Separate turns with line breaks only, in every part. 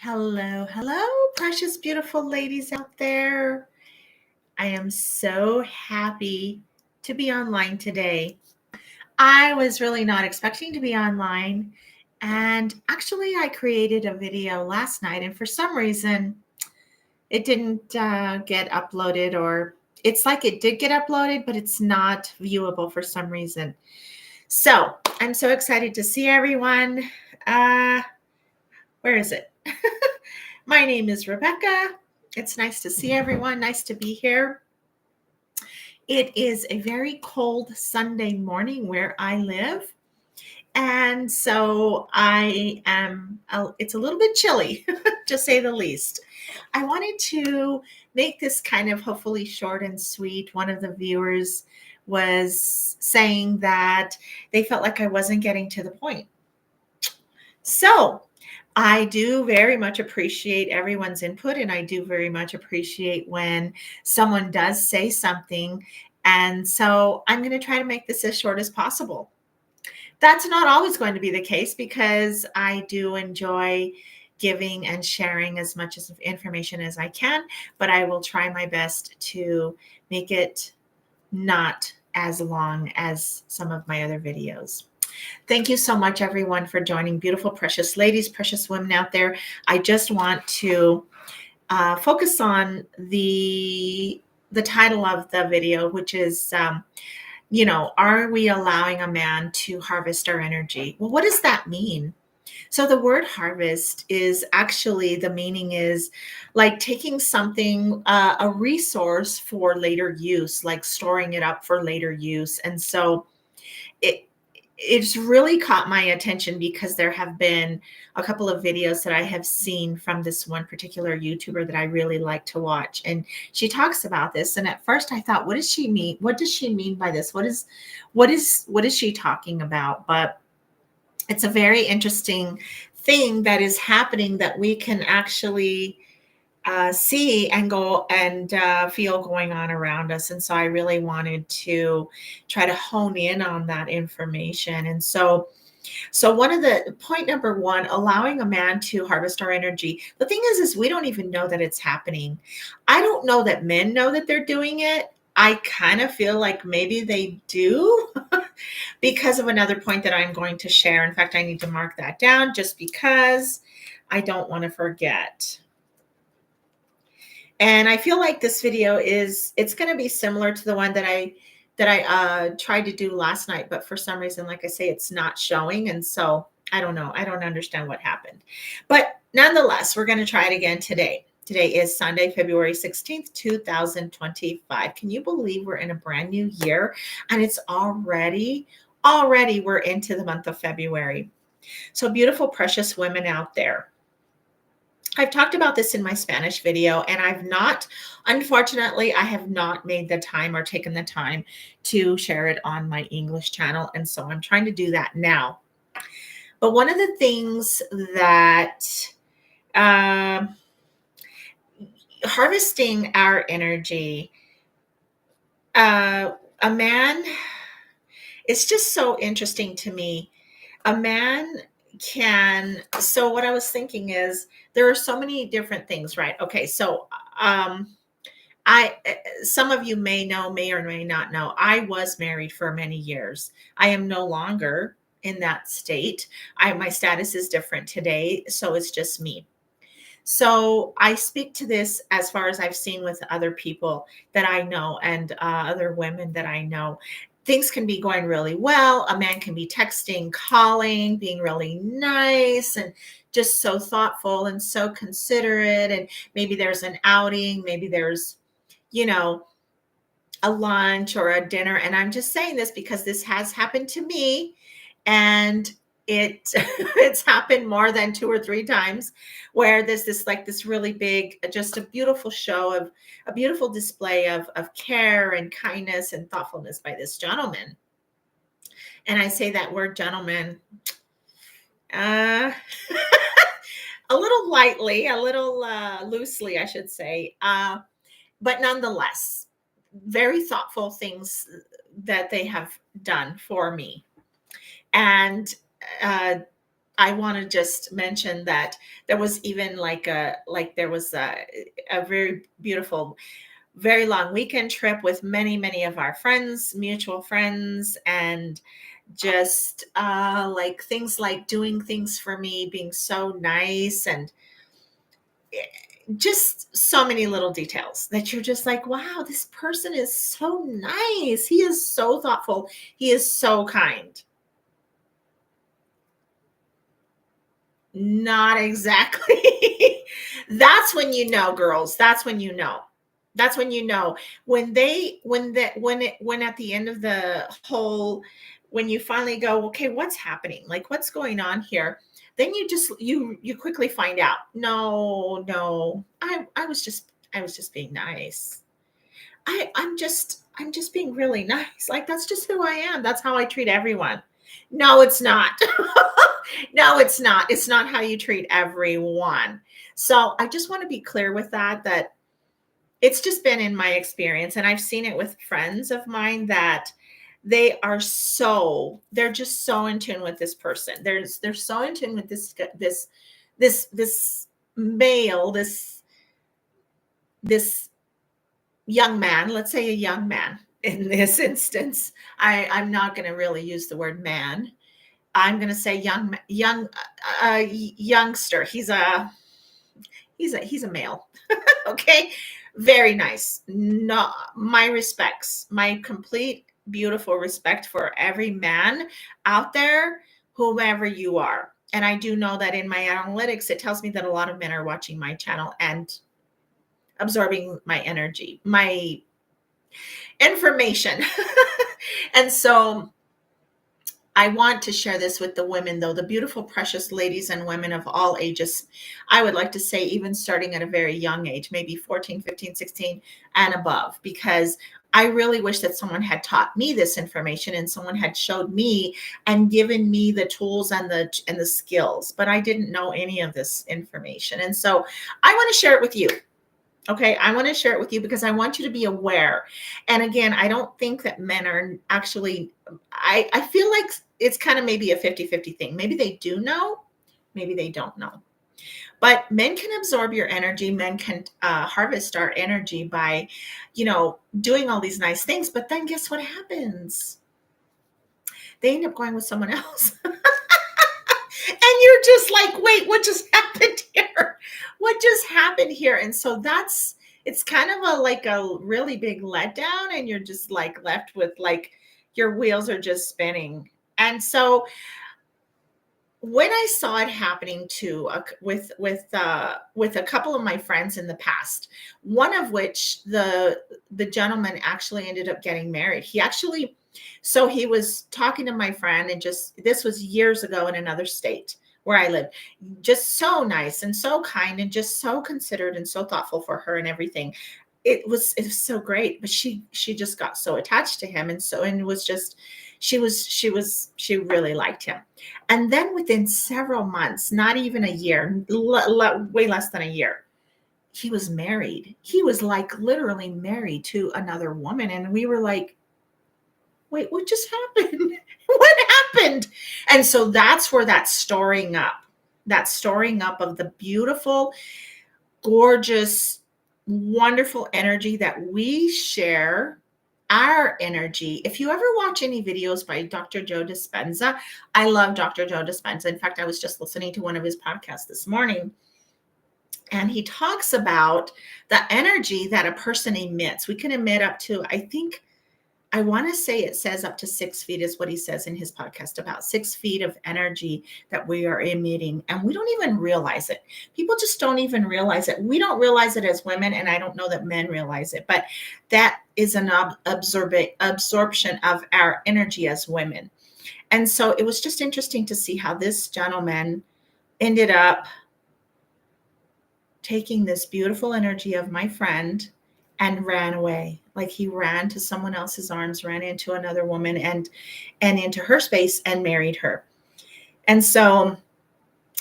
Hello, hello, precious, beautiful ladies out there. I am so happy to be online today. I was really not expecting to be online. And actually, I created a video last night, and for some reason, it didn't get uploaded, or it's like it did get uploaded, but it's not viewable for some reason. So I'm so excited to see everyone. Uh, where is it? My name is Rebecca. It's nice to see everyone. Nice to be here. It is a very cold Sunday morning where I live. And so it's a little bit chilly, to say the least. I wanted to make this kind of hopefully short and sweet. One of the viewers was saying that they felt like I wasn't getting to the point. So I do very much appreciate everyone's input, and I do very much appreciate when someone does say something. And so I'm going to try to make this as short as possible. That's not always going to be the case because I do enjoy giving and sharing as much as information as I can, but I will try my best to make it not as long as some of my other videos. Thank you so much, everyone, for joining. Beautiful, precious ladies, precious women out there. I just want to focus on the title of the video, which is, are we allowing a man to harvest our energy? Well, what does that mean? So the word harvest is actually, the meaning is like taking something, a resource for later use, like storing it up for later use. And so it's really caught my attention because there have been a couple of videos that I have seen from this one particular YouTuber that I really like to watch. And she talks about this. And at first I thought, what does she mean? What does she mean by this? What is she talking about? But it's a very interesting thing that is happening that we can actually see and go and feel going on around us. And so I really wanted to try to hone in on that information. And so one of the point number one, allowing a man to harvest our energy. The thing is we don't even know that it's happening. I don't know that men know that they're doing it. I kind of feel like maybe they do because of another point that I'm going to share. In fact, I need to mark that down just because I don't want to forget. And I feel like this video it's going to be similar to the one that I tried to do last night, but for some reason, like I say, it's not showing. And so I don't know. I don't understand what happened. But nonetheless, we're going to try it again today. Today is Sunday, February 16th, 2025. Can you believe we're in a brand new year and it's already we're into the month of February. So beautiful, precious women out there. I've talked about this in my Spanish video, and unfortunately, I have not made the time or taken the time to share it on my English channel. And so I'm trying to do that now. But one of the things that harvesting our energy, a man, it's just so interesting to me. A man so what I was thinking is there are so many different things, right? Okay, so some of you may or may not know, I was married for many years. I am no longer in that state. My status is different today, so it's just me. So I speak to this as far as I've seen with other people that I know and other women that I know. Things can be going really well. A man can be texting, calling, being really nice and just so thoughtful and so considerate. And maybe there's an outing, maybe there's, a lunch or a dinner. And I'm just saying this because this has happened to me. And it's happened more than 2 or 3 times where there's this really big, just a beautiful show of a beautiful display of care and kindness and thoughtfulness by this gentleman. And I say that word gentleman a little lightly, a little loosely, I should say. But nonetheless, very thoughtful things that they have done for me. And I want to just mention that there was even there was a very beautiful, very long weekend trip with many of our friends, mutual friends, and just like things like doing things for me, being so nice, and just so many little details that you're just like, wow, this person is so nice. He is so thoughtful. He is so kind. Not exactly. That's when you know, girls. That's when you know. That's when you know when they when at the end of the whole, when you finally go, okay, what's happening? Like, what's going on here? Then you quickly find out. No, I was just being nice. I'm just being really nice. Like, that's just who I am. That's how I treat everyone. No, it's not. No, it's not. It's not how you treat everyone. So I just want to be clear with that it's just been in my experience, and I've seen it with friends of mine, that they're just so in tune with this person. They're so in tune with this male, this young man, let's say a young man in this instance. I'm not going to really use the word man. I'm going to say youngster. He's a male. Okay. Very nice. No, my respects, my complete beautiful respect for every man out there, whomever you are. And I do know that in my analytics, it tells me that a lot of men are watching my channel and absorbing my energy, my information. And so I want to share this with the women, though, the beautiful, precious ladies and women of all ages. I would like to say, even starting at a very young age, maybe 14, 15, 16 and above, because I really wish that someone had taught me this information and someone had showed me and given me the tools and the skills, but I didn't know any of this information. And so I want to share it with you. Okay, I want to share it with you because I want you to be aware. And again, I don't think that men are actually, I feel like it's kind of maybe a 50-50 thing. Maybe they do know, maybe they don't know. But men can absorb your energy. Men can harvest our energy by, doing all these nice things. But then guess what happens? They end up going with someone else. And you're just like, wait, what just happened here? What just happened here? And so it's kind of like a really big letdown, and you're just like left with like your wheels are just spinning. And so when I saw it happening to with a couple of my friends in the past, one of which the gentleman actually ended up getting married. So he was talking to my friend, and this was years ago in another state where I lived. Just so nice and so kind and just so considerate and so thoughtful for her and everything. It was so great, but she just got so attached to him, and it was just she really liked him. And then within several months, not even a year, way less than a year, he was married. He was like literally married to another woman, and we were like, wait, what just happened? What happened? And so that's where that storing up of the beautiful, gorgeous, wonderful energy that we share, our energy. If you ever watch any videos by Dr. Joe Dispenza, I love Dr. Joe Dispenza. In fact, I was just listening to one of his podcasts this morning, and he talks about the energy that a person emits. We can emit up to, I want to say it says up to 6 feet is what he says in his podcast, about 6 feet of energy that we are emitting. And we don't even realize it. People just don't even realize it. We don't realize it as women, and I don't know that men realize it, but that is an absorption of our energy as women. And so it was just interesting to see how this gentleman ended up taking this beautiful energy of my friend and ran away. Like, he ran to someone else's arms, ran into another woman and into her space and married her. And so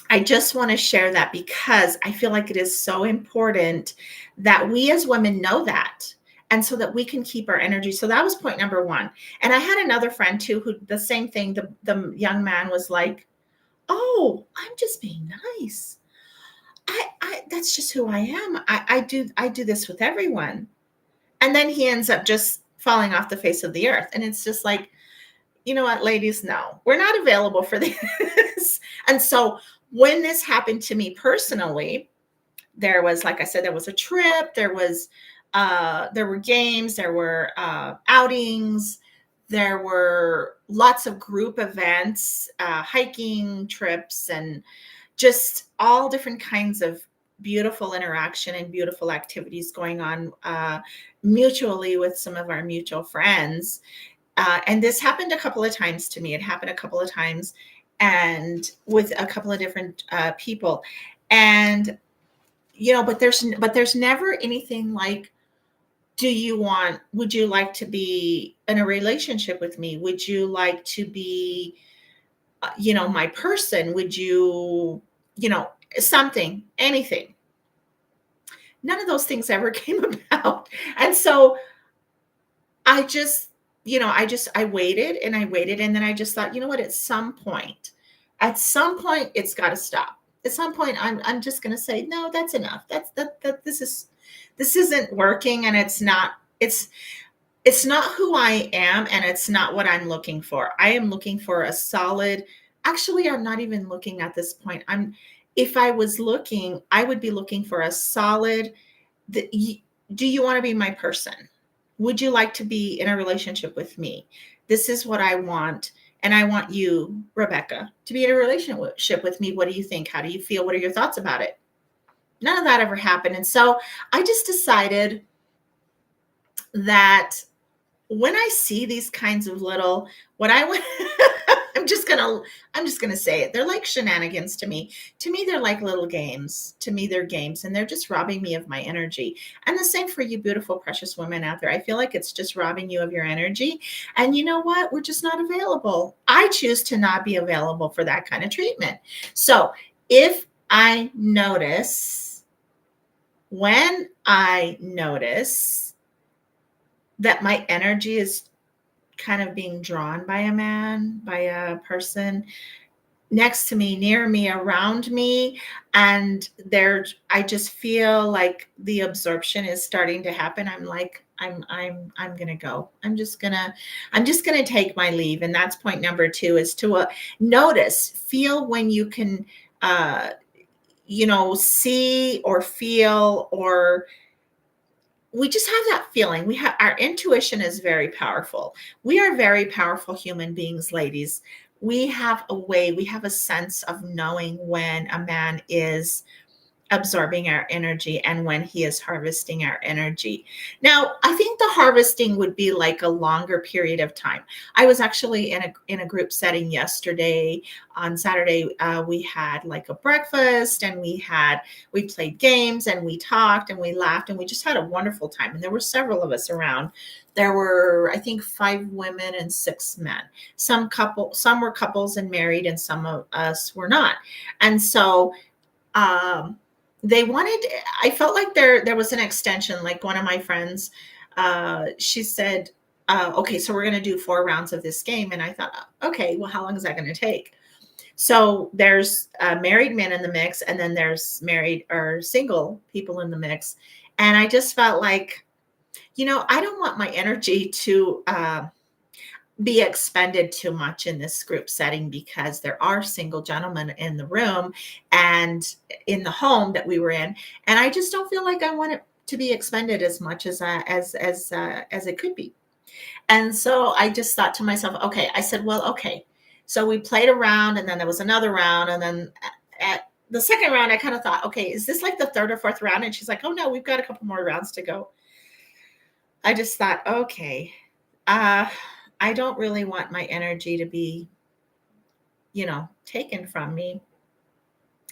I just want to share that because I feel like it is so important that we as women know that, and so that we can keep our energy. So that was point number one. And I had another friend too, who the same thing, the young man was like, oh, no, I'm just being nice. That's just who I am. I do this with everyone. And then he ends up just falling off the face of the earth. And it's just like, you know what, ladies, no, we're not available for this. And so when this happened to me personally, there was, like I said, there was a trip, there were games, there were outings, there were lots of group events, hiking trips, and just all different kinds of beautiful interaction and beautiful activities going on mutually with some of our mutual friends. And this happened a couple of times to me. It happened a couple of times and with a couple of different people. And but there's never anything like, would you like to be in a relationship with me? Would you like to be my person? Would you, something, anything? None of those things ever came about. And so I just, I waited and I waited. And then I just thought, you know what, at some point, it's got to stop. At some point, I'm just going to say, no, that's enough. This isn't working. And it's not who I am. And it's not what I'm looking for. I am looking for a solid, actually, I'm not even looking at this point. If I was looking, I would be looking for a solid, do you want to be my person? Would you like to be in a relationship with me? This is what I want. And I want you, Rebecca, to be in a relationship with me. What do you think? How do you feel? What are your thoughts about it? None of that ever happened. And so I just decided that when I see these kinds of little, what I want, I'm just gonna say it. They're like shenanigans to me. To me, they're like little games. To me, they're games, and they're just robbing me of my energy. And the same for you, beautiful, precious women out there. I feel like it's just robbing you of your energy. And you know what? We're just not available. I choose to not be available for that kind of treatment. So when I notice that my energy is kind of being drawn by a man, by a person next to me, near me, around me, and I just feel like the absorption is starting to happen. I'm like, I'm gonna go. I'm just gonna take my leave. And that's point number 2, is to feel when you can see or feel, or we just have that feeling. Our intuition is very powerful. We are very powerful human beings, ladies. We have a sense of knowing when a man is absorbing our energy and when he is harvesting our energy. Now, I think the harvesting would be like a longer period of time. I was actually in a group setting yesterday. On Saturday, we had like a breakfast, and we played games, and we talked, and we laughed, and we just had a wonderful time. And there were several of us around. There were, I think, 5 women and 6 men. Some were couples and married, and some of us were not. And so I felt like there was an extension. Like one of my friends, she said, okay, so we're going to do 4 rounds of this game. And I thought, okay, well, how long is that going to take? So there's married men in the mix, and then there's married or single people in the mix. And I just felt like, I don't want my energy to be expended too much in this group setting, because there are single gentlemen in the room and in the home that we were in, and I just don't feel like I want it to be expended as much as it could be. And so I just thought to myself, okay, I said, well, okay. So we played a round, and then there was another round, and then at the second round, I kind of thought, okay, is this like the 3rd or 4th round? And she's like, oh no, we've got a couple more rounds to go. I just thought, okay, I don't really want my energy to be, taken from me.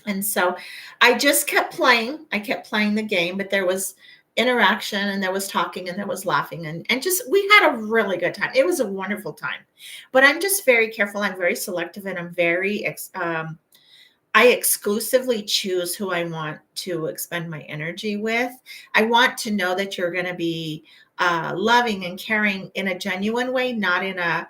And so I just kept playing. I kept playing the game, but there was interaction, and there was talking, and there was laughing, and just, we had a really good time. It was a wonderful time. But I'm just very careful. I'm very selective, and I'm I exclusively choose who I want to expend my energy with. I want to know that you're going to be loving and caring in a genuine way, not in a,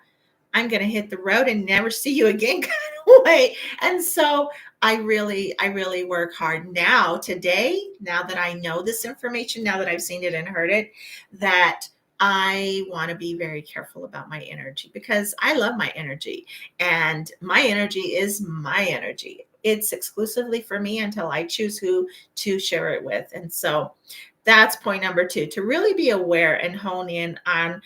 I'm going to hit the road and never see you again kind of way. And so I really work hard now today, now that I know this information, now that I've seen it and heard it, that I want to be very careful about my energy because I love my energy and my energy is my energy. It's exclusively for me until I choose who to share it with. And so that's point number two, to really be aware and hone in on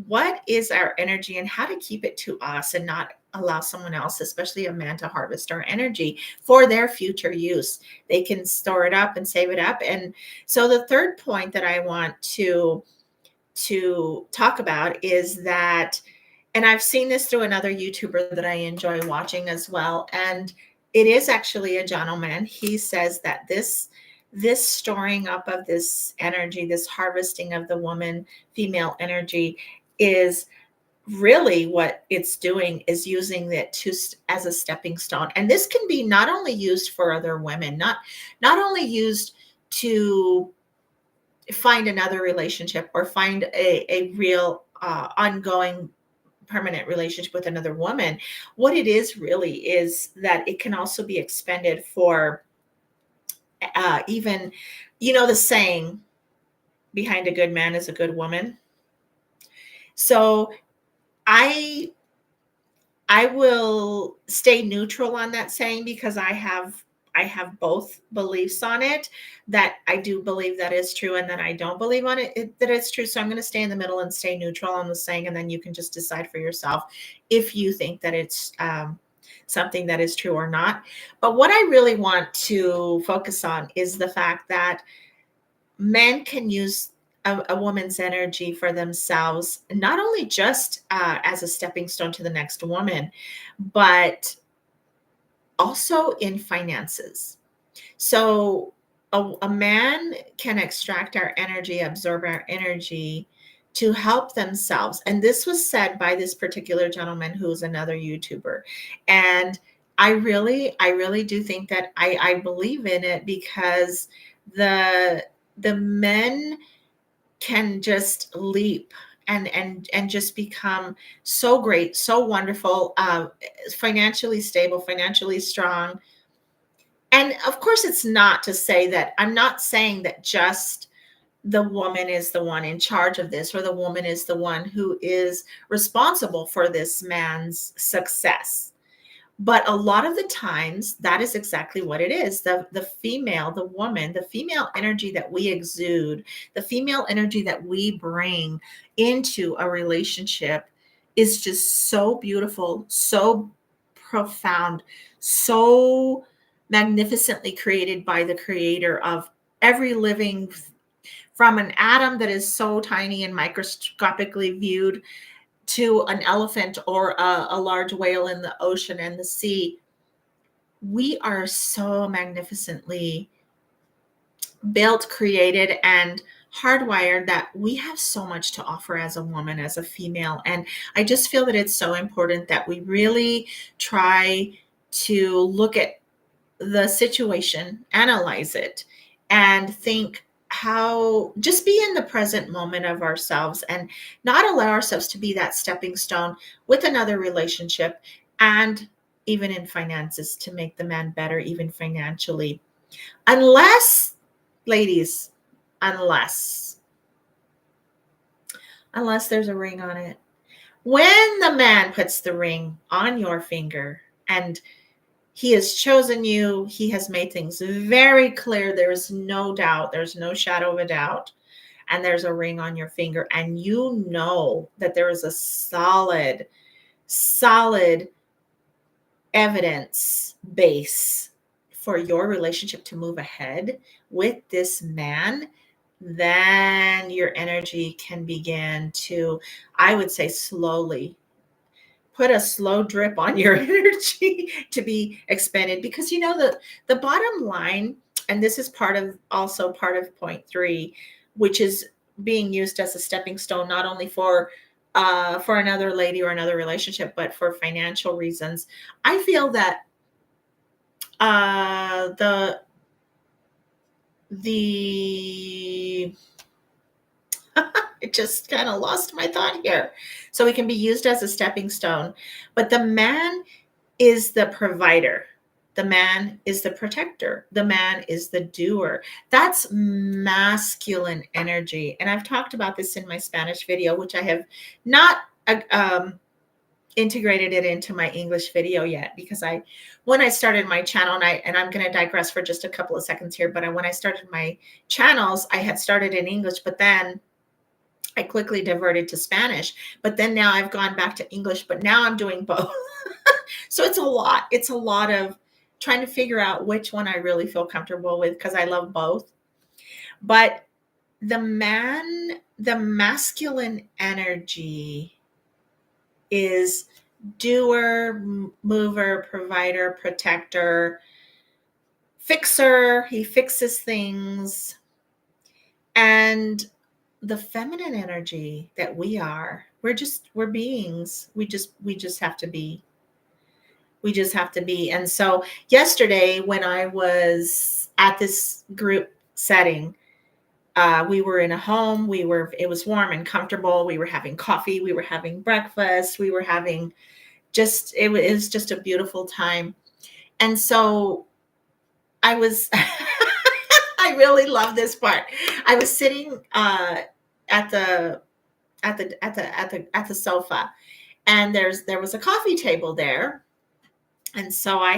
what is our energy and how to keep it to us and not allow someone else, especially a man, to harvest our energy for their future use. They can store it up and save it up. And so the third point that I want to talk about is that, and I've seen this through another YouTuber that I enjoy watching as well, and it is actually a gentleman. He says that this storing up of this energy, this harvesting of the woman female energy, is really what it's doing is using it to as a stepping stone. And this can be not only used for other women, not only used to find another relationship or find a real ongoing permanent relationship with another woman. What it is really is that it can also be expended for even, the saying, behind a good man is a good woman. So I I will stay neutral on that saying because I have both beliefs on it, that I do believe that is true and that I don't believe on that it's true. So I'm going to stay in the middle and stay neutral on the saying, and then you can just decide for yourself if you think that it's something that is true or not. But what I really want to focus on is the fact that men can use a woman's energy for themselves, not only just as a stepping stone to the next woman, but also in finances. So a man can extract our energy, absorb our energy to help themselves. And this was said by this particular gentleman who's another YouTuber. And I really do think that I believe in it because the men can just leap and just become so great, so wonderful, financially stable, financially strong. And of course, it's not to say that I'm not saying that just the woman is the one in charge of this, or the woman is the one who is responsible for this man's success. But a lot of the times, that is exactly what it is. The female, the woman, the female energy that we exude, the female energy that we bring into a relationship is just so beautiful, so profound, so magnificently created by the creator of every living, from an atom that is so tiny and microscopically viewed to an elephant or a large whale in the ocean and the sea. We are so magnificently built, created, and hardwired that we have so much to offer as a woman, as a female. And I just feel that it's so important that we really try to look at the situation, analyze it, and think how, just be in the present moment of ourselves and not allow ourselves to be that stepping stone with another relationship, and even in finances, to make the man better, even financially. Unless, ladies, unless there's a ring on it. When the man puts the ring on your finger and he has chosen you, he has made things very clear, there is no doubt, there's no shadow of a doubt, and there's a ring on your finger, and you know that there is a solid evidence base for your relationship to move ahead with this man, then your energy can begin to, I would say, slowly put a slow drip on your energy to be expended. Because the bottom line, and this is also part of point three, which is being used as a stepping stone, not only for another lady or another relationship, but for financial reasons. I feel that the I just kind of lost my thought here. So it can be used as a stepping stone, but the man is the provider. The man is the protector. The man is the doer. That's masculine energy. And I've talked about this in my Spanish video, which I have not integrated it into my English video yet, because when I started my channel, and I'm going to digress for just a couple of seconds here, but when I started my channels, I had started in English, but then I quickly diverted to Spanish. But then now I've gone back to English, but now I'm doing both. So it's a lot. It's a lot of trying to figure out which one I really feel comfortable with, because I love both. But the masculine energy is doer, mover, provider, protector, fixer. He fixes things. And the feminine energy that we are, we're beings. We just have to be. We just have to be. And so yesterday, when I was at this group setting, we were in a home. It was warm and comfortable. We were having coffee. We were having breakfast. We were having it was just a beautiful time. And so I was, I really love this part. I was sitting at the sofa, and there was a coffee table there. And so I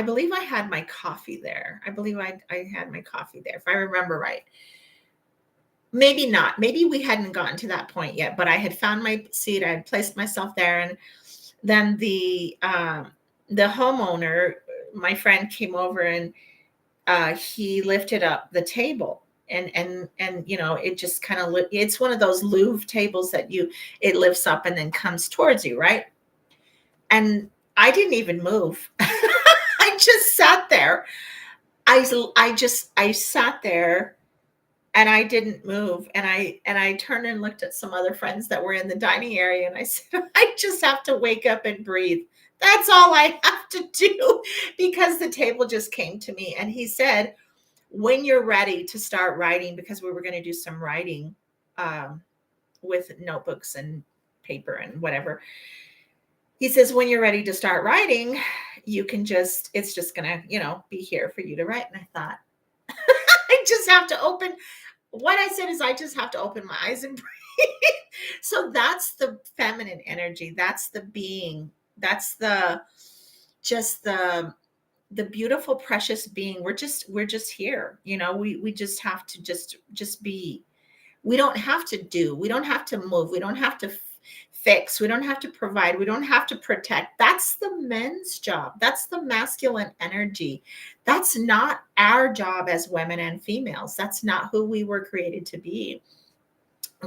believe I had my coffee there. I believe I had my coffee there, if I remember right. Maybe not. Maybe we hadn't gotten to that point yet, but I had found my seat. I had placed myself there. And then the homeowner, my friend, came over, and he lifted up the table. And it just kind of, it's one of those Louvre tables that it lifts up and then comes towards you, right? And I didn't even move. I just sat there. I sat there, and I didn't move. And I turned and looked at some other friends that were in the dining area, and I said, I just have to wake up and breathe. That's all I have to do, because the table just came to me. And he said, when you're ready to start writing, because we were going to do some writing with notebooks and paper and whatever. He says, when you're ready to start writing, it's just going to, be here for you to write. And I thought, I just have to what I said is, I just have to open my eyes and breathe. So that's the feminine energy. That's the being. That's the beautiful, precious being. We're just here. We just have to just be. We don't have to do. We don't have to move. We don't have to fix. We don't have to provide. We don't have to protect. That's the men's job. That's the masculine energy. That's not our job as women and females. That's not who we were created to be.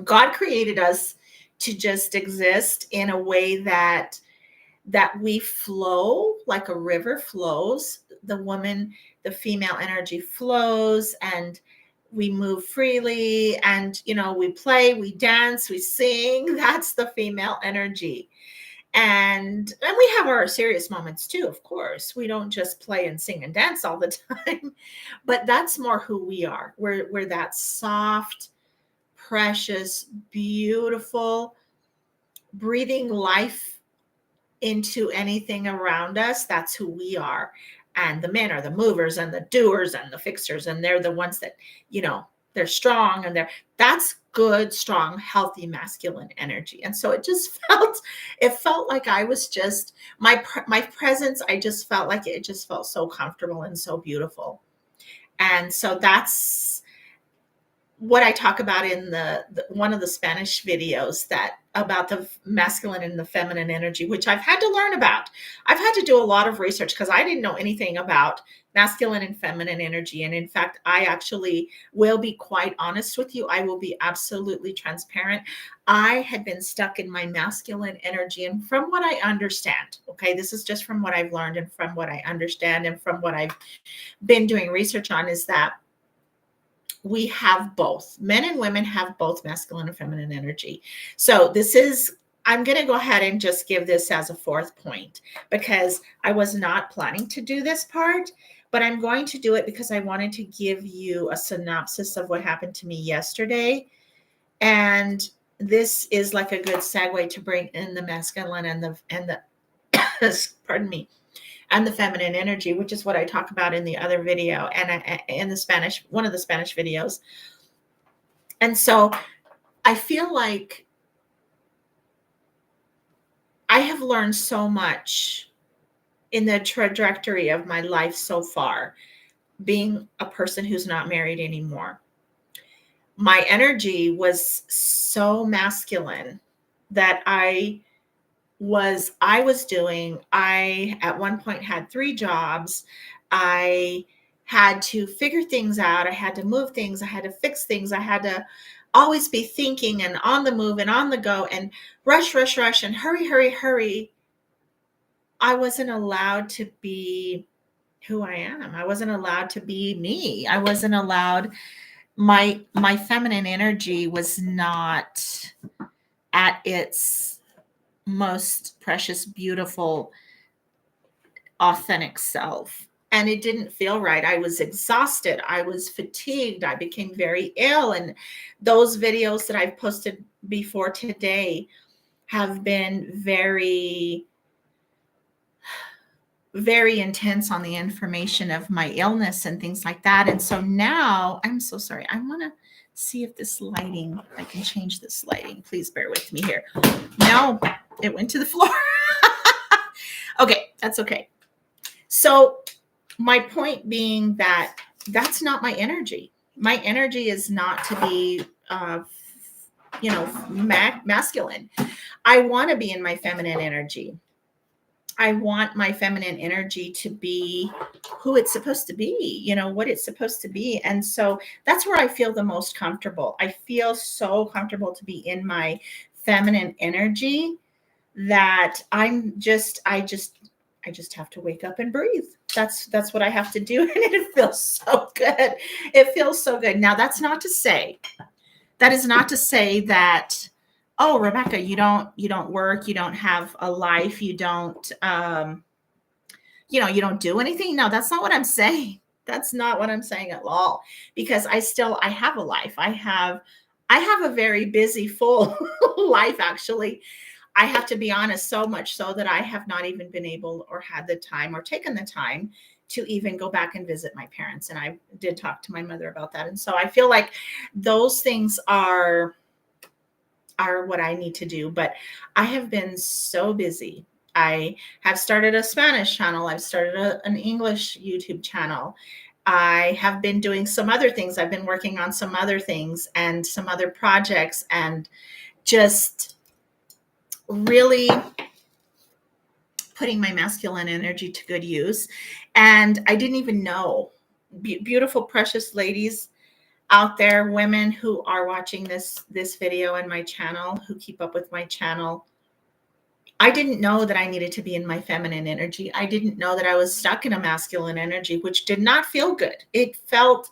God created us to just exist in a way that we flow like a river flows. The female energy flows, and we move freely, and we play, we dance, we sing. That's the female energy. And we have our serious moments too, of course. We don't just play and sing and dance all the time, but that's more who we are. We're that soft, precious, beautiful, breathing life into anything around us. That's who we are. And the men are the movers and the doers and the fixers, and they're the ones that, they're strong, and that's good, strong, healthy, masculine energy. And so it felt like I was just, my presence, I just felt like it just felt so comfortable and so beautiful. And so that's what I talk about in the one of the Spanish videos, that about the masculine and the feminine energy, which I've had to learn about. I've had to do a lot of research, because I didn't know anything about masculine and feminine energy. And in fact, I actually will be quite honest with you. I will be absolutely transparent. I had been stuck in my masculine energy. And from what I understand, okay, this is just from what I've learned and from what I understand and from what I've been doing research on, is that we have both. Men and women have both masculine and feminine energy. So I'm going to go ahead and just give this as a fourth point, because I was not planning to do this part, but I'm going to do it because I wanted to give you a synopsis of what happened to me yesterday. And this is like a good segue to bring in the masculine and the pardon me, and the feminine energy, which is what I talk about in the other video and in the Spanish, one of the Spanish videos. And so I feel like I have learned so much in the trajectory of my life so far, being a person who's not married anymore. My energy was so masculine that I at one point had 3 jobs. I had to figure things out. I had to move things. I had to fix things. I had to always be thinking and on the move and on the go and rush, rush, rush and hurry, hurry, hurry. I wasn't allowed to be who I am. I wasn't allowed to be me. I wasn't allowed. My feminine energy was not at its most precious, beautiful, authentic self. And it didn't feel right. I was exhausted. I was fatigued. I became very ill. And those videos that I've posted before today have been very, very intense on the information of my illness and things like that. And so now I'm so sorry. I want to see if this lighting, I can change this lighting. Please bear with me here. No, it went to the floor. Okay, that's okay. So my point being that that's not my energy. My energy is not to be, masculine. I want to be in my feminine energy. I want my feminine energy to be who it's supposed to be, what it's supposed to be. And so that's where I feel the most comfortable. I feel so comfortable to be in my feminine energy that I just have to wake up and breathe. That's what I have to do. And it feels so good. It feels so good. Now, that is not to say that, oh, Rebecca, you don't work, you don't have a life, you don't, you don't do anything. No, that's not what I'm saying. That's not what I'm saying at all, because I have a life. I have a very busy, full life, actually. I have to be honest, so much so that I have not even been able or had the time or taken the time to even go back and visit my parents. And I did talk to my mother about that. And so I feel like those things are what I need to do. But I have been so busy. I have started a Spanish channel. I've started an English YouTube channel. I have been doing some other things. I've been working on some other things and some other projects, and just really putting my masculine energy to good use. And I didn't even know, beautiful, precious ladies out there, women who are watching this video and my channel, who keep up with my channel. I didn't know that I needed to be in my feminine energy. I didn't know that I was stuck in a masculine energy, which did not feel good. It felt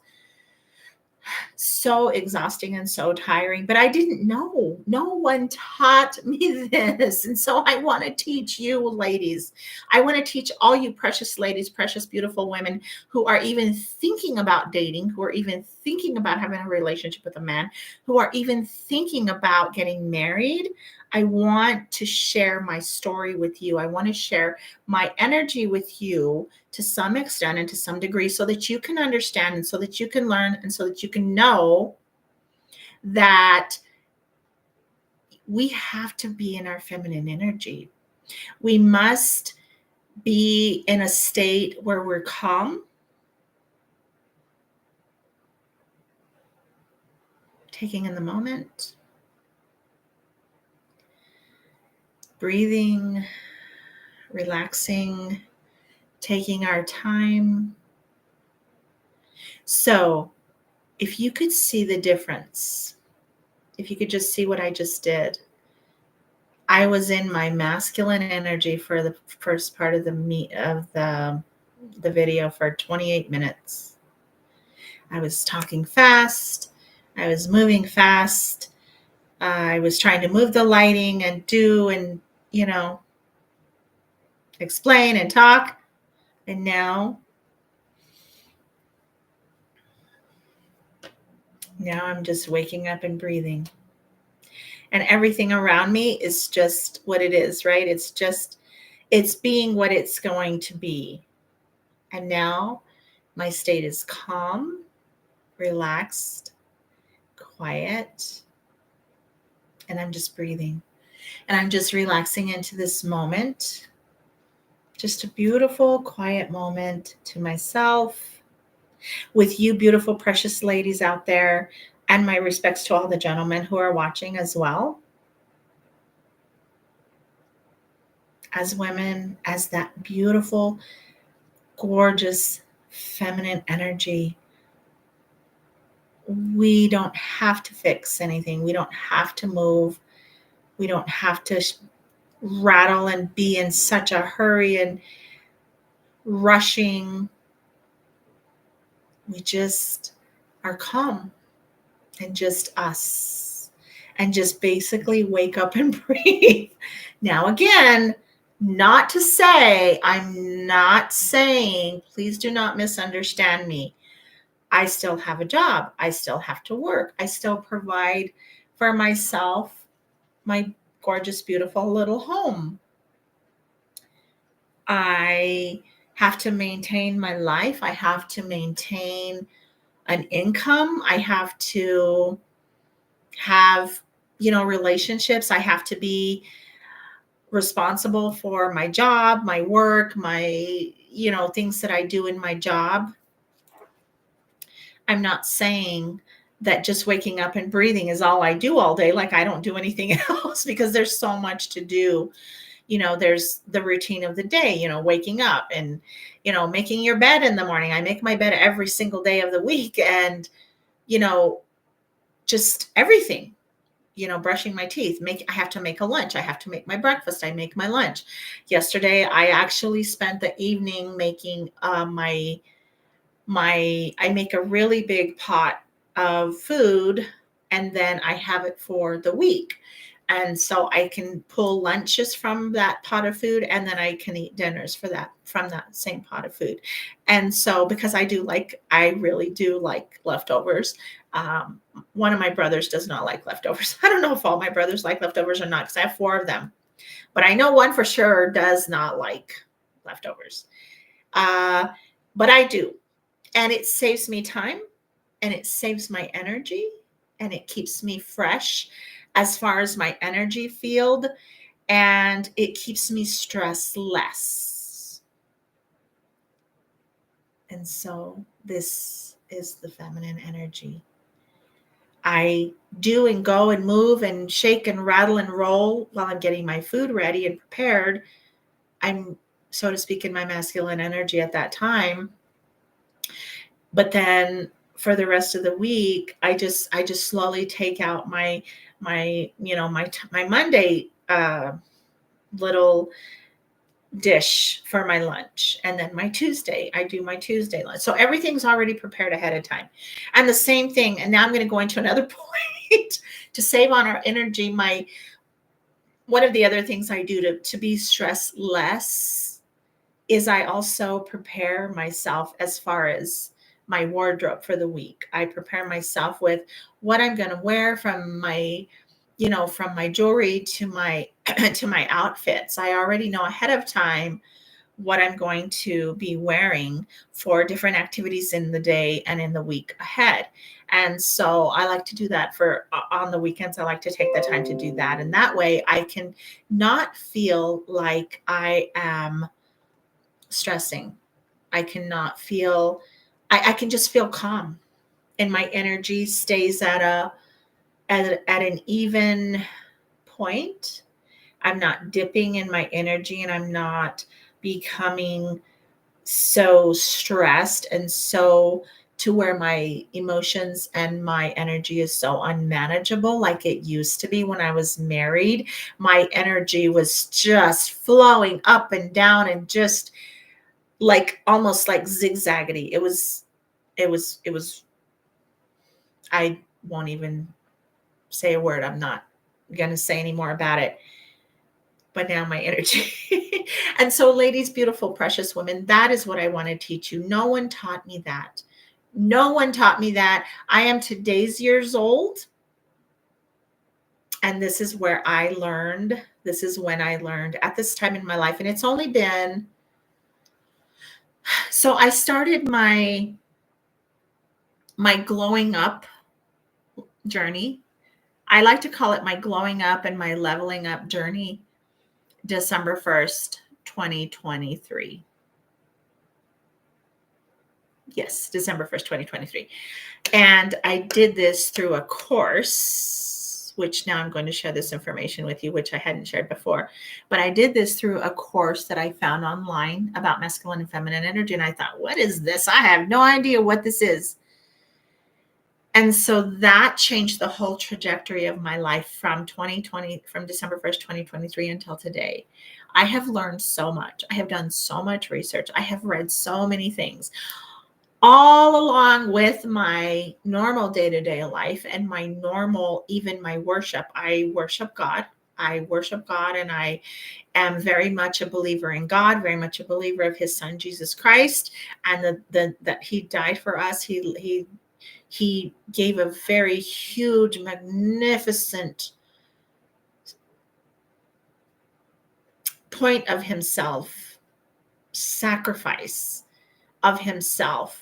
so exhausting and so tiring, but I didn't know. No one taught me this. And so I want to teach you, ladies. I want to teach all you precious ladies, precious, beautiful women who are even thinking about dating, who are even thinking about having a relationship with a man, who are even thinking about getting married. I want to share my story with you. I want to share my energy with you to some extent and to some degree, so that you can understand and so that you can learn and so that you can know that we have to be in our feminine energy. We must be in a state where we're calm, taking in the moment, breathing, relaxing, taking our time. So if you could see the difference, if you could just see what I just did, I was in my masculine energy for the first part of the video for 28 minutes. I was talking fast. I was moving fast. I was trying to move the lighting and do and, explain and talk. And now I'm just waking up and breathing. And everything around me is just what it is, right? It's just It's being what it's going to be. And now my state is calm, relaxed, quiet, and I'm just breathing. And I'm just relaxing into this moment. Just a beautiful, quiet moment to myself, with you, beautiful, precious ladies out there. And my respects to all the gentlemen who are watching as well. As women, as that beautiful, gorgeous, feminine energy, we don't have to fix anything. We don't have to move. We don't have to rattle and be in such a hurry and rushing. We just are calm and just us, and just basically wake up and breathe. Now, again, not to say, I'm not saying, please do not misunderstand me. I still have a job. I still have to work. I still provide for myself my gorgeous, beautiful little home. I have to maintain my life. I have to maintain an income. I have to have, relationships. I have to be responsible for my job, my work, my, things that I do in my job. I'm not saying that just waking up and breathing is all I do all day. Like I don't do anything else, because there's so much to do. There's the routine of the day, waking up and, making your bed in the morning. I make my bed every single day of the week, and, just everything, brushing my teeth, I have to make a lunch. I have to make my breakfast. I make my lunch. Yesterday, I actually spent the evening making I make a really big pot of food, and then I have it for the week. And so I can pull lunches from that pot of food, and then I can eat dinners from that same pot of food. And so, because I really do like leftovers. One of my brothers does not like leftovers. I don't know if all my brothers like leftovers or not, because I have 4 of them, but I know one for sure does not like leftovers. But I do. And it saves me time, and it saves my energy, and it keeps me fresh as far as my energy field, and it keeps me stressed less. And so this is the feminine energy. I do and go and move and shake and rattle and roll while I'm getting my food ready and prepared. I'm, so to speak, in my masculine energy at that time. But then for the rest of the week, I just slowly take out my Monday little dish for my lunch, and then my Tuesday, I do my Tuesday lunch. So everything's already prepared ahead of time. And the same thing, and now I'm going to go into another point to save on our energy. One of the other things I do to be stressed less is I also prepare myself as far as my wardrobe for the week. I prepare myself with what I'm going to wear, from my jewelry to my to my outfits. I already know ahead of time what I'm going to be wearing for different activities in the day and in the week ahead. And so I like to do that on the weekends. I like to take the time to do that. And that way I can not feel like I am stressing. I cannot feel, I can just feel calm, and my energy stays at an even point. I'm not dipping in my energy, and I'm not becoming so stressed and so to where my emotions and my energy is so unmanageable like it used to be when I was married. My energy was just flowing up and down, and just like almost like zigzaggedy. It was I won't even say a word. I'm not going to say any more about it. But now my energy. And so, ladies, beautiful, precious women, that is what I want to teach you. No one taught me that. No one taught me that. I am today's years old. And this is where I learned, this is when I learned at this time in my life. And it's only been, so I started my glowing up journey. I like to call it my glowing up and my leveling up journey, December 1st, 2023. Yes, December 1st, 2023. And I did this through a course, which now I'm going to share this information with you, which I hadn't shared before. But I did this through a course that I found online about masculine and feminine energy. And I thought, what is this? I have no idea what this is. And so that changed the whole trajectory of my life from December 1st, 2023 until today. I have learned so much. I have done so much research. I have read so many things all along with my normal day-to-day life and my normal, even my worship. I worship God. And I am very much a believer in God, very much a believer of his son, Jesus Christ, and that he died for us. He gave a very huge, magnificent point of himself, sacrifice of himself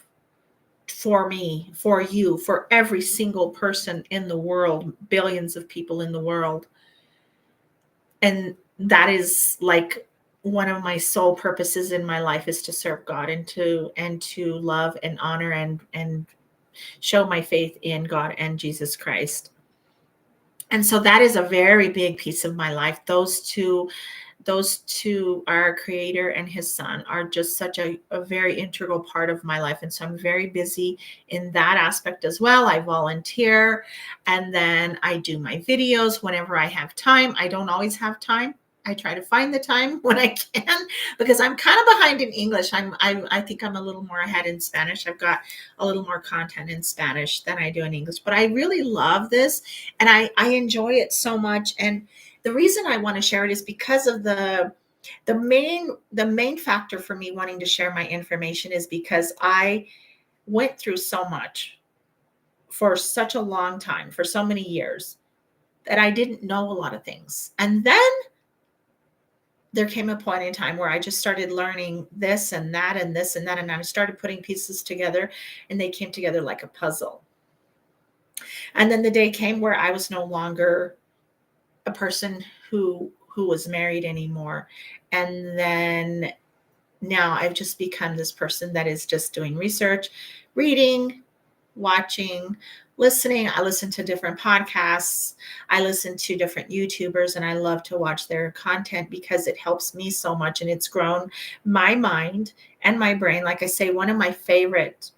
for me, for you, for every single person in the world, billions of people in the world. And that is like one of my sole purposes in my life, is to serve God and to love and honor and show my faith in God and Jesus Christ. And so that is a very big piece of my life. Those two, our creator and his son, are just such a very integral part of my life. And so I'm very busy in that aspect as well. I volunteer, and then I do my videos whenever I have time. I don't always have time. I try to find the time when I can, because I'm kind of behind in English. I think I'm a little more ahead in Spanish. I've got a little more content in Spanish than I do in English, but I really love this and I enjoy it so much. And the reason I want to share it is because of the main factor for me wanting to share my information is because I went through so much for such a long time, for so many years, that I didn't know a lot of things. And then there came a point in time where I just started learning this and that and this and that. And I started putting pieces together, and they came together like a puzzle. And then the day came where I was no longer a person who was married anymore. And then now I've just become this person that is just doing research, reading, watching, listening. I listen to different podcasts. I listen to different YouTubers, and I love to watch their content because it helps me so much, and it's grown my mind and my brain. Like I say, one of my favorite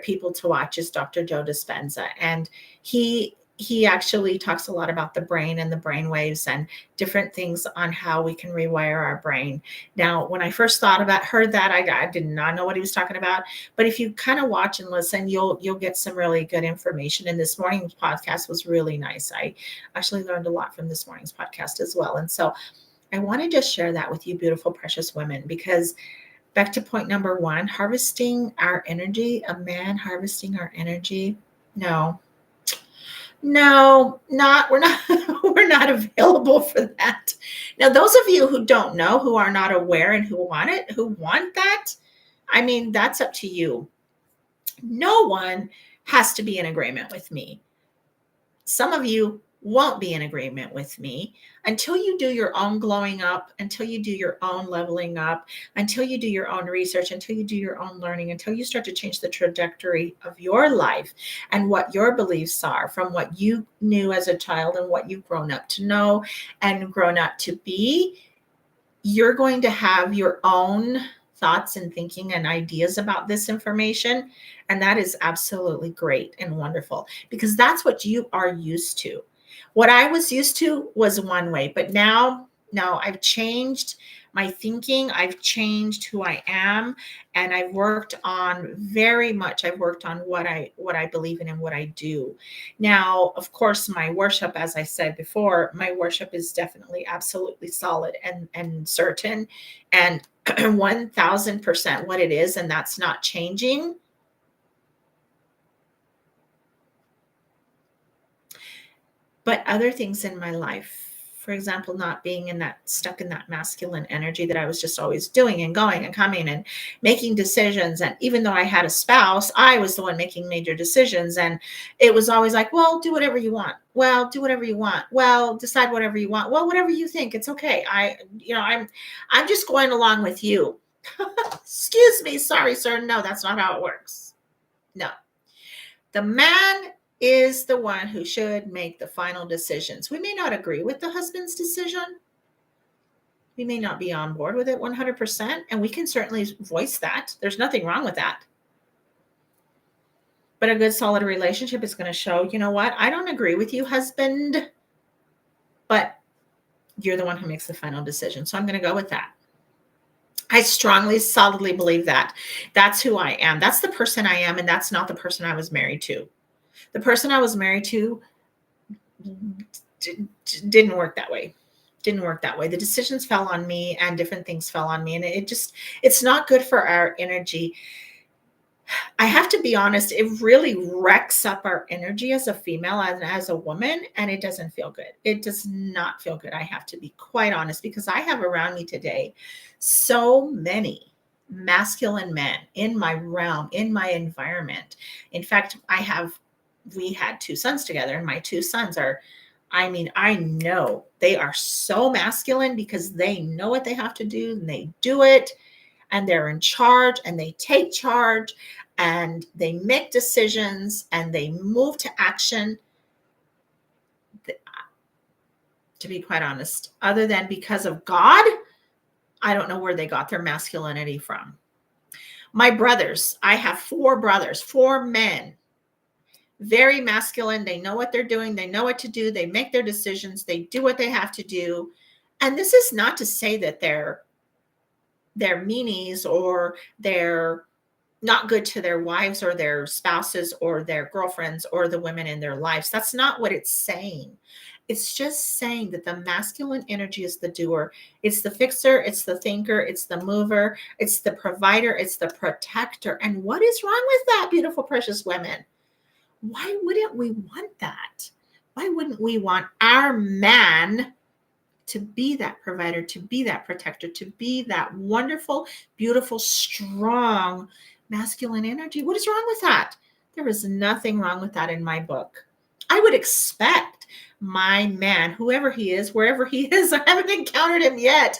people to watch is Dr. Joe Dispenza, and he actually talks a lot about the brain and the brain waves and different things on how we can rewire our brain. Now, when I first heard that, I did not know what he was talking about. But if you kind of watch and listen, you'll get some really good information. And this morning's podcast was really nice. I actually learned a lot from this morning's podcast as well. And so I want to just share that with you, beautiful, precious women, because back to point number one, harvesting our energy, a man harvesting our energy. No, we're not we're not available for that. Now, those of you who don't know, who are not aware and who want that, I mean, that's up to you. No one has to be in agreement with me. Some of you won't be in agreement with me until you do your own glowing up, until you do your own leveling up, until you do your own research, until you do your own learning, until you start to change the trajectory of your life and what your beliefs are from what you knew as a child and what you've grown up to know and grown up to be. You're going to have your own thoughts and thinking and ideas about this information. And that is absolutely great and wonderful, because that's what you are used to. What I was used to was one way, but now I've changed my thinking. I've changed who I am, and I've worked on what I believe in and what I do. Now, of course, my worship, as I said before, my worship is definitely absolutely solid and certain and 1000% what it is, and that's not changing. But other things in my life, for example, not being stuck in that masculine energy that I was just always doing and going and coming and making decisions. And even though I had a spouse, I was the one making major decisions. And it was always like, well, do whatever you want. Well, do whatever you want. Well, decide whatever you want. Well, whatever you think, it's okay. I'm just going along with you. Excuse me. Sorry, sir. No, that's not how it works. No. The man is the one who should make the final decisions. We may not agree with the husband's decision. We may not be on board with it 100%, and we can certainly voice that. There's nothing wrong with that. But a good, solid relationship is going to show, you know what? I don't agree with you, husband, but you're the one who makes the final decision. So I'm going to go with that. I strongly, solidly believe that. That's who I am. That's the person I am, and that's not the person I was married to. The person I was married to didn't work that way. Didn't work that way. The decisions fell on me and different things fell on me. And it's not good for our energy. I have to be honest, it really wrecks up our energy as a female and as a woman, and it doesn't feel good. It does not feel good. I have to be quite honest, because I have around me today so many masculine men in my realm, in my environment. In fact, we had 2 sons together, and my 2 sons I know they are so masculine because they know what they have to do and they do it, and they're in charge and they take charge and they make decisions and they move to action. To be quite honest, other than because of God, I don't know where they got their masculinity from. My brothers, I have 4 brothers, 4 men. Very masculine. They know what they're doing. They know what to do. They make their decisions. They do what they have to do. And this is not to say that they're meanies or they're not good to their wives or their spouses or their girlfriends or the women in their lives. That's not what it's saying. It's just saying that the masculine energy is the doer. It's the fixer. It's the thinker. It's the mover. It's the provider. It's the protector. And what is wrong with that, beautiful, precious women? Why wouldn't we want that? Why wouldn't we want our man to be that provider, to be that protector, to be that wonderful, beautiful, strong masculine energy? What is wrong with that? There is nothing wrong with that in my book. I would expect my man, whoever he is, wherever he is, I haven't encountered him yet,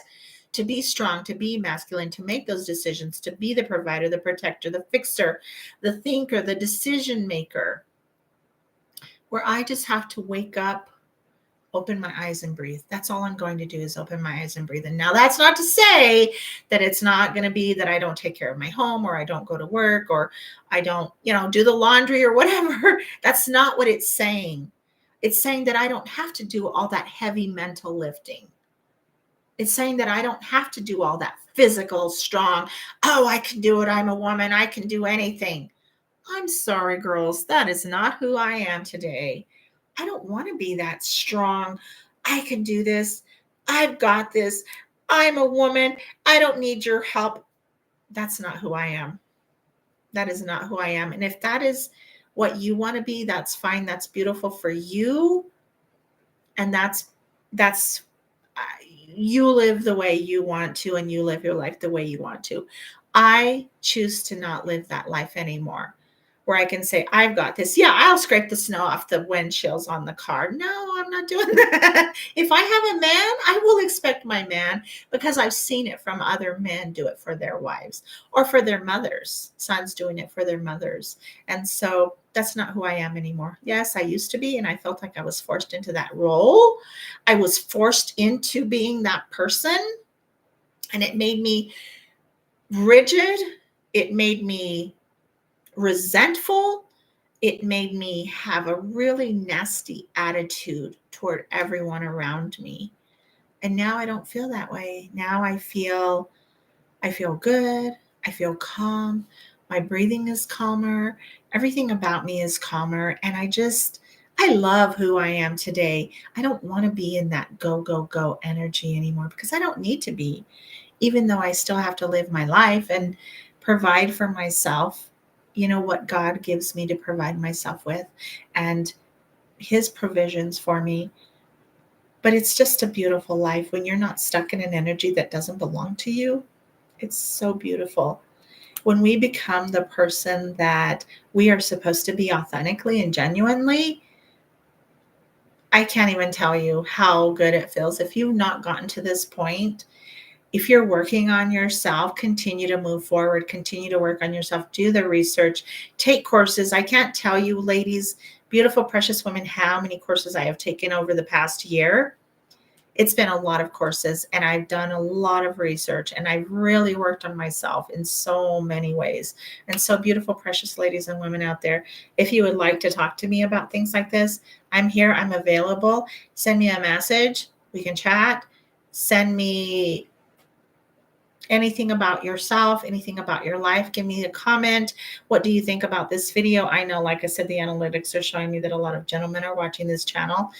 to be strong, to be masculine, to make those decisions, to be the provider, the protector, the fixer, the thinker, the decision maker, where I just have to wake up, open my eyes and breathe. That's all I'm going to do is open my eyes and breathe. And now that's not to say that it's not going to be that I don't take care of my home or I don't go to work or I don't, do the laundry or whatever. That's not what it's saying. It's saying that I don't have to do all that heavy mental lifting. It's saying that I don't have to do all that physical, strong, I can do it. I'm a woman. I can do anything. I'm sorry, girls. That is not who I am today. I don't want to be that strong. I can do this. I've got this. I'm a woman. I don't need your help. That's not who I am. That is not who I am. And if that is what you want to be, that's fine. That's beautiful for you. And that's you live the way you want to, and you live your life the way you want to. I choose to not live that life anymore, where I can say, I've got this. Yeah, I'll scrape the snow off the windshields on the car. No, I'm not doing that. If I have a man, I will expect my man, because I've seen it from other men do it for their wives or for their mothers, sons doing it for their mothers. And so that's not who I am anymore. Yes, I used to be, and I felt like I was forced into that role. I was forced into being that person, and it made me rigid. It made me resentful. It made me have a really nasty attitude toward everyone around me. And now I don't feel that way. Now I feel good. I feel calm. My breathing is calmer. Everything about me is calmer. And I love who I am today. I don't want to be in that go, go, go energy anymore, because I don't need to be, even though I still have to live my life and provide for myself, what God gives me to provide myself with. And his provisions for me. But it's just a beautiful life when you're not stuck in an energy that doesn't belong to you. It's so beautiful. When we become the person that we are supposed to be authentically and genuinely, I can't even tell you how good it feels. If you've not gotten to this point, if you're working on yourself, continue to move forward, continue to work on yourself, do the research, take courses. I can't tell you, ladies, beautiful, precious women, how many courses I have taken over the past year. It's been a lot of courses, and I've done a lot of research, and I've really worked on myself in so many ways. And so, beautiful, precious ladies and women out there, if you would like to talk to me about things like this, I'm here, I'm available. Send me a message. We can chat. Send me anything about yourself, anything about your life. Give me a comment. What do you think about this video? I know, like I said, the analytics are showing me that a lot of gentlemen are watching this channel,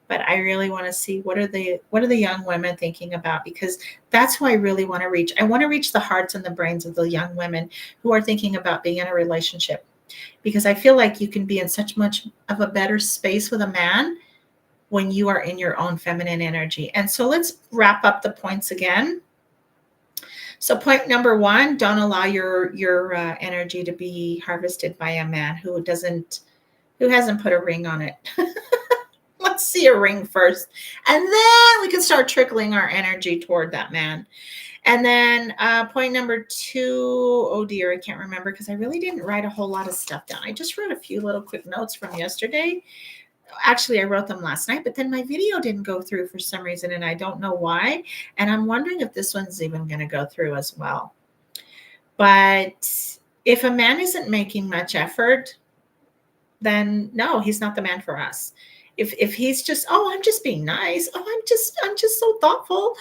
but I really want to see what are the young women thinking about, because that's who I really want to reach. I want to reach the hearts and the brains of the young women who are thinking about being in a relationship, because I feel like you can be in such much of a better space with a man when you are in your own feminine energy. And so let's wrap up the points again. So point number one, don't allow your energy to be harvested by a man who hasn't put a ring on it. Let's see a ring first, and then we can start trickling our energy toward that man. And then point number two, oh dear, I can't remember because I really didn't write a whole lot of stuff down. I just wrote a few little quick notes from yesterday. Actually, I wrote them last night, but then my video didn't go through for some reason, and I don't know why. And I'm wondering if this one's even going to go through as well. But if a man isn't making much effort, then no, he's not the man for us. If he's just, oh, I'm just being nice. Oh, I'm just so thoughtful.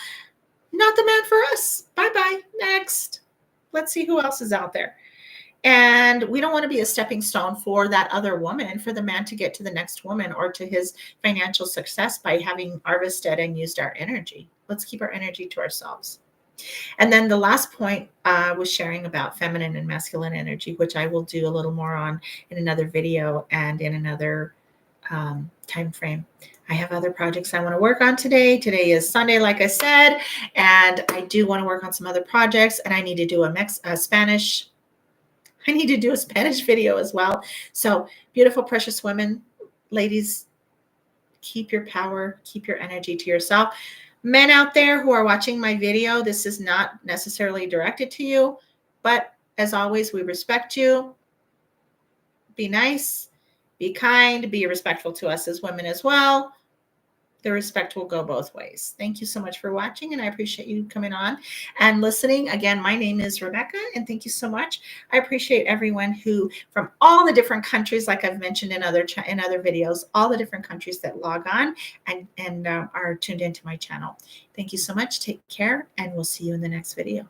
Not the man for us. Bye-bye. Next. Let's see who else is out there. And we don't want to be a stepping stone for that other woman, for the man to get to the next woman or to his financial success by having harvested and used our energy. Let's keep our energy to ourselves. And then the last point was sharing about feminine and masculine energy, which I will do a little more on in another video and in another time frame. I have other projects I want to work on today. Today is Sunday, like I said, and I do want to work on some other projects, and I need to do a Spanish video as well. So beautiful, precious women, ladies, keep your power, keep your energy to yourself. Men out there who are watching my video, this is not necessarily directed to you, but as always, we respect you. Be nice, be kind, be respectful to us as women as well. The respect will go both ways. Thank you so much for watching, and I appreciate you coming on and listening. Again, my name is Rebecca, and thank you so much. I appreciate everyone who, from all the different countries, like I've mentioned in other videos, all the different countries that log on and are tuned into my channel. Thank you so much. Take care, and we'll see you in the next video.